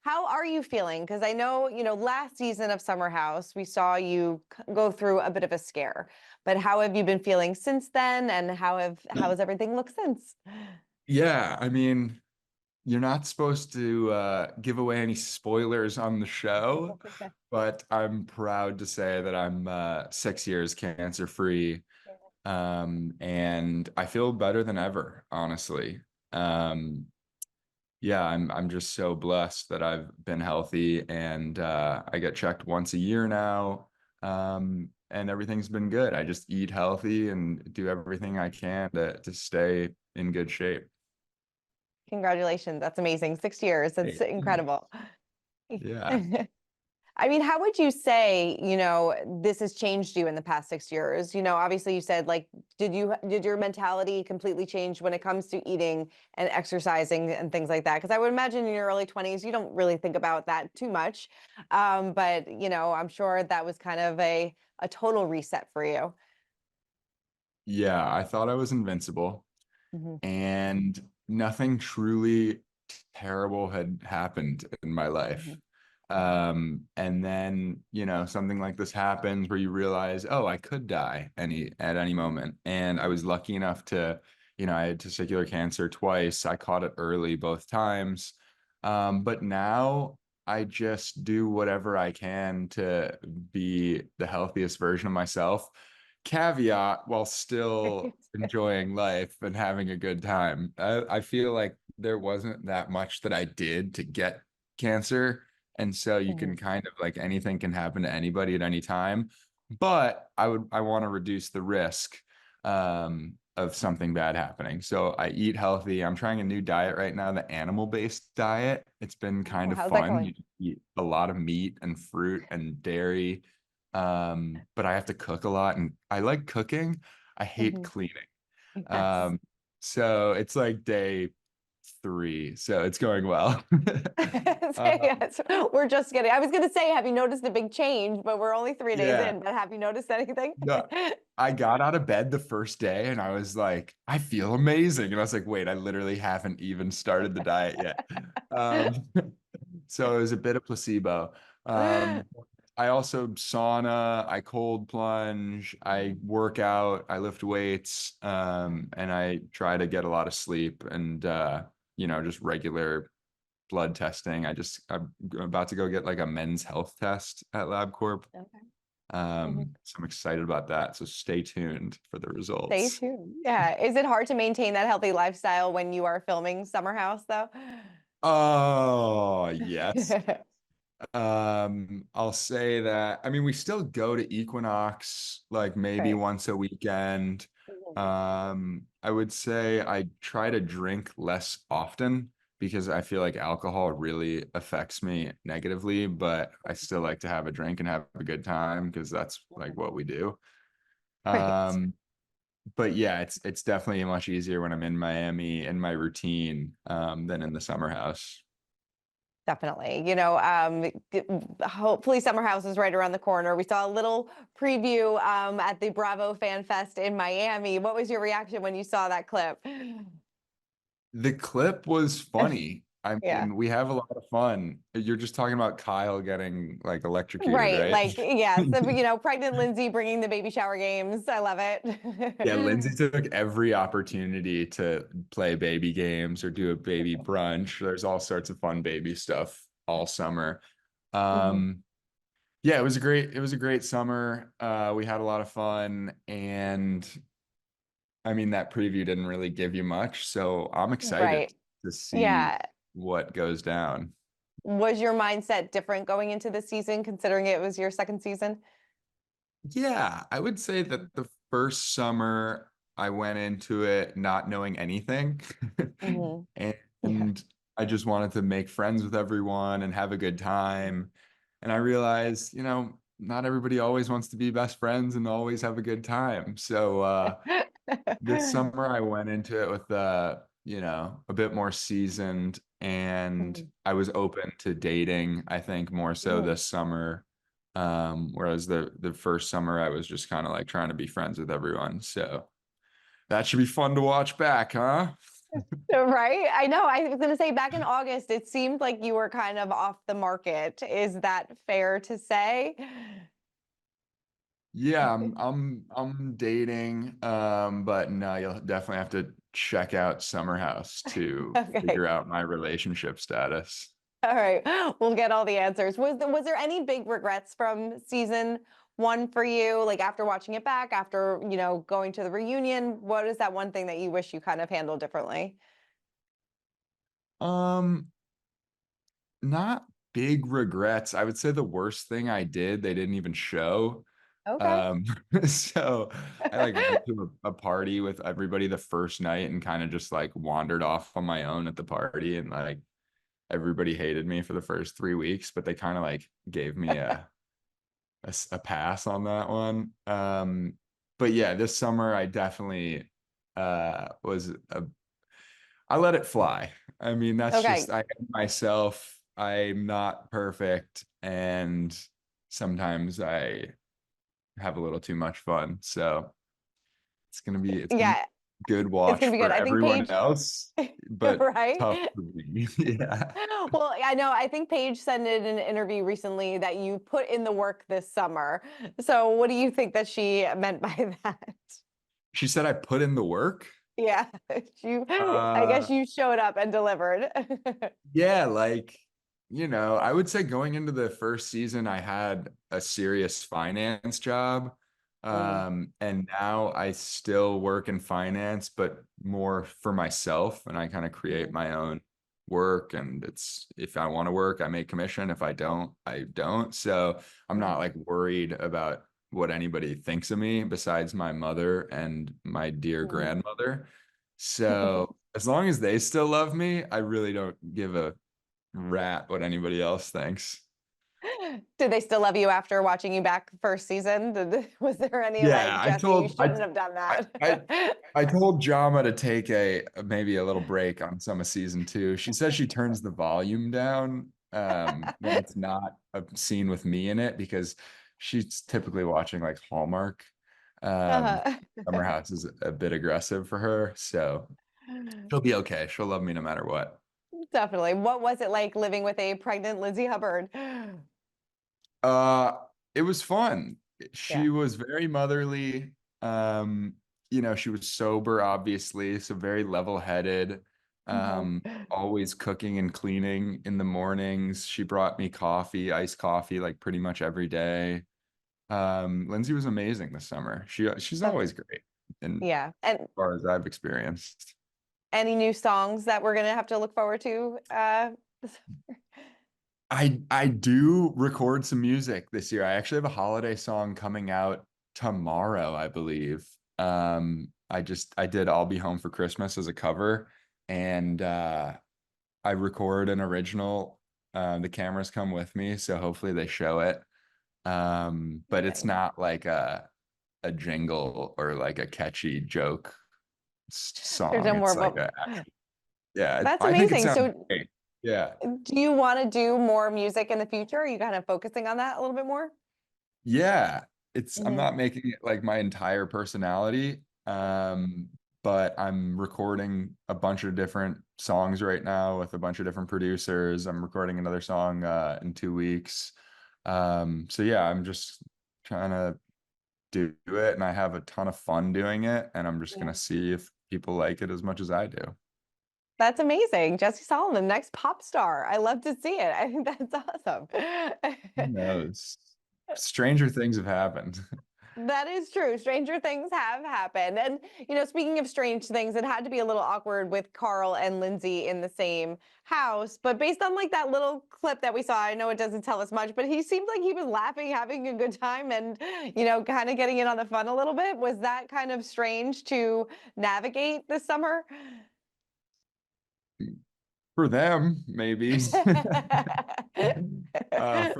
How are you feeling? Because I know, last season of Summer House, we saw you go through a bit of a scare. But how have you been feeling since then? And how has everything looked since? Yeah, I mean, you're not supposed to give away any spoilers on the show, but I'm proud to say that I'm 6 years cancer free. And I feel better than ever, honestly. Um, yeah, I'm just so blessed that I've been healthy and I get checked once a year now. And everything's been good. I just eat healthy and do everything I can to stay in good shape. Congratulations. That's amazing. 6 years. That's Hey, incredible. yeah. I mean, how would you say, this has changed you in the past 6 years? Obviously you said like, did your mentality completely change when it comes to eating and exercising and things like that? Because I would imagine in your early 20s, you don't really think about that too much. But I'm sure that was kind of a total reset for you. Yeah, I thought I was invincible Hmm. and nothing truly terrible had happened in my life. Hmm. And then, something like this happens where you realize, oh, I could die at any moment. And I was lucky enough to, I had testicular cancer twice. I caught it early both times. But now I just do whatever I can to be the healthiest version of myself. Caveat while still enjoying life and having a good time. I feel like there wasn't that much that I did to get cancer. And so you can kind of like anything can happen to anybody at any time. But I want to reduce the risk of something bad happening. So I eat healthy. I'm trying a new diet right now, the animal-based diet. It's been kind Oh, of how's that fun. going? You eat a lot of meat and fruit and dairy. But I have to cook a lot and I like cooking. I hate Hmm. cleaning. Yes. Um, so it's like day 3, so it's going well. Um, Yes, we're just getting. I was going to say, have you noticed a big change? But we're only 3 days yeah, in. But have you noticed anything? no, I got out of bed the first day and I was like, I feel amazing. And I was like, wait, I literally haven't even started the diet yet. Um, so it was a bit of placebo. I also sauna, I cold plunge, I work out, I lift weights, and I try to get a lot of sleep and just regular blood testing. I'm about to go get like a men's health test at LabCorp. Okay. Mhm. So I'm excited about that. So stay tuned for the Stay results. tuned. Yeah. Is it hard to maintain that healthy lifestyle when you are filming Summer House, though? Oh, yes. I'll say that, I mean, we still go to Equinox like maybe Right. once a weekend. Mhm. I would say I try to drink less often because I feel like alcohol really affects me negatively, but I still like to have a drink and have a good time because that's like what we do. Right. Um, but yeah, it's definitely much easier when I'm in Miami in my routine than in the summer house. Definitely. Hopefully Summer House is right around the corner. We saw a little preview at the Bravo Fan Fest in Miami. What was your reaction when you saw that clip? The clip was funny. I Yeah. mean, we have a lot of fun. You're just talking about Kyle getting like electrocuted, Right. right? Like, yes, pregnant Lindsay bringing the baby shower games. I love Yeah, Lindsay it. took every opportunity to play baby games or do a baby brunch. There's all sorts of fun baby stuff all summer. Mhm. Um, yeah, it was a great summer. We had a lot of fun, and I mean that preview didn't really give you much, so I'm excited Right. to see Yeah. what goes down. Was your mindset different going into the season, considering it was your second season? Yeah, I would say that the first summer I went into it not knowing anything. Hmm. Yeah. And I just wanted to make friends with everyone and have a good time. And I realized, not everybody always wants to be best friends and always have a good time. So this summer I went into it with a bit more seasoned and Mhm. I was open to dating, I think more so Mhm. this summer. Whereas the first summer I was just kind of like trying to be friends with everyone. So that should be fun to watch back, huh? Right? I know. I was going to say back in August, it seemed like you were kind of off the market. Is that fair to say? Yeah, I'm dating, but no, you'll definitely have to check out Summer House to Okay. figure out my relationship status. All right. We'll get all the answers. Was there any big regrets from season one for you? Like after watching it back, after, going to the reunion, what is that one thing that you wish you kind of handled differently? Um, Not big regrets. I would say the worst thing I did, they didn't even show. Okay. Um, so I like went to a party with everybody the first night and kind of just like wandered off on my own at the party, and like everybody hated me for the first 3 weeks, but they kind of like gave me a pass on that one. But yeah, this summer I definitely was I let it fly. I mean, that's just Okay. I am myself. I'm not perfect, and sometimes I have a little too much fun. So it's gonna be Yeah, good it's watch gonna be good. for I think everyone Paige, else, but right? tough for me. Yeah. Well, I know. I think Paige said in an interview recently that you put in the work this summer. So, what do you think that she meant by that? She said I put in the work. Yeah, I guess Uh you showed up and delivered. Yeah, like, I would say going into the first season, I had a serious finance job. Mm, And now I still work in finance, but more for myself. And I kind of create mhm, my own work. And it's if I want to work, I make commission. If I don't, I don't. So I'm not mhm. like worried about what anybody thinks of me besides my mother and my dear Mhm. grandmother. So as long as they still love me, I really don't give a rat what anybody else thinks. Did they still love you after watching you back first season? Was there any Yeah, like, I Jesse, you told shouldn't have done I I that? I told Jama to take a maybe a little break on some of season two. She says she turns the volume down when it's not a scene with me in it because she's typically watching like Hallmark. Um, Uh-huh. Summer House is a bit aggressive for her, so she'll be okay. She'll love me no matter what. Definitely. What was it like living with a pregnant Lindsay Hubbard? Uh, it was fun. Yeah. She was very motherly. Um, she was sober, obviously, so very level-headed. Mhm. Always cooking and cleaning in the mornings. She brought me coffee, iced coffee, like pretty much every day. Lindsay was amazing this summer. She's That's always great, and as yeah. And far as I've experienced. any new songs that we're gonna have to look forward to? This- I do record some music this year. I actually have a holiday song coming out tomorrow, I believe. I did I'll Be Home for Christmas as a cover, and I record an original. The cameras come with me, so hopefully they show it. But it's Amazing. not like a jingle or like a catchy joke There's song. no more It's of like a. a yeah, That's I think it amazing. sounds So, great. Yeah. do you want to do more music in the future? Are you kind of focusing on that a little bit more? Yeah, I'm Hmm. not making it like my entire personality. But I'm recording a bunch of different songs right now with a bunch of different producers. I'm recording another song in 2 weeks. So yeah, I'm just trying to do it and I have a ton of fun doing it, and I'm just Yeah. gonna see if people like it as much as I do. That's amazing. Jesse Solomon, next pop star. I love to see it. I think that's awesome. Who knows? Stranger things have happened. That is true. Stranger things have happened. And, speaking of strange things, it had to be a little awkward with Carl and Lindsay in the same house. But based on like that little clip that we saw, I know it doesn't tell us much, but he seemed like he was laughing, having a good time, and, kind of getting in on the fun a little bit. Was that kind of strange to navigate this summer? For them, maybe. For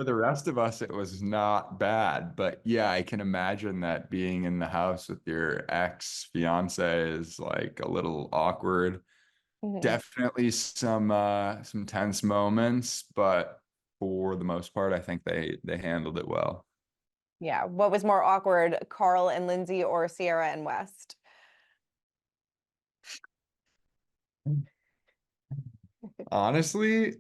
the rest of us, it was not bad. But yeah, I can imagine that being in the house with your ex fiance is like a little awkward. Mhm. Definitely some tense moments, but for the most part, I think they handled it well. Yeah. What was more awkward, Carl and Lindsay or Sierra and West? Honestly,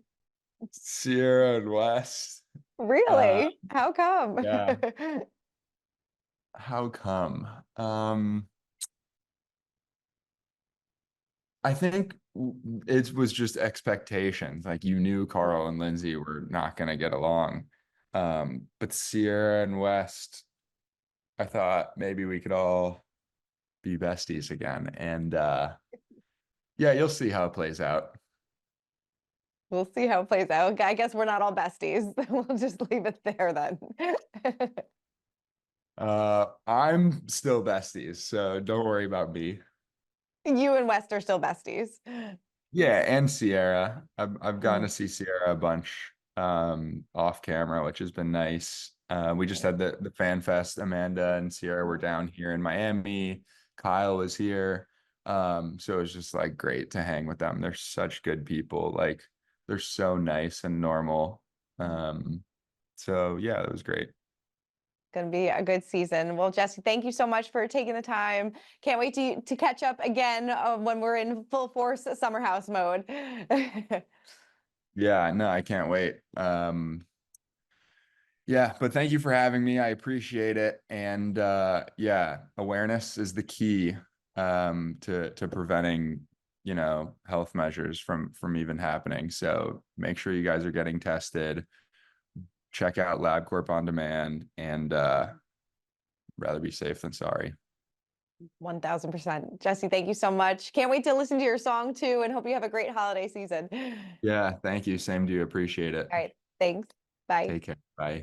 Sierra and West. Uh, Really? How come? yeah. How come? I think it was just expectations. Like you knew Carl and Lindsay were not going to get along. But Sierra and West, I thought maybe we could all be besties again. And yeah, you'll see how it plays out. We'll see how it plays out. I guess we're not all besties. We'll just leave it there then. I'm still besties, so don't worry about me. You and West are still besties. Yeah, and Sierra. I've gotten to Mhm. see Sierra a bunch off camera, which has been nice. We just had the fan fest. Amanda and Sierra were down here in Miami. Kyle was here. So it was just like great to hang with them. They're such good people. Like they're so nice and normal. So yeah, it was great. Gonna be a good season. Well, Jesse, thank you so much for taking the time. Can't wait to catch up again when we're in full force summer house mode. Yeah, no, I can't wait. Yeah, but thank you for having me. I appreciate it. And yeah, awareness is the key to preventing, health measures from even happening. So make sure you guys are getting tested. Check out LabCorp on demand and rather be safe than sorry. 1000%. Jesse, thank you so much. Can't wait to listen to your song too, and hope you have a great holiday season. All Yeah, thank you. Same to you. Appreciate it. right. Thanks. Bye. Take care. Bye.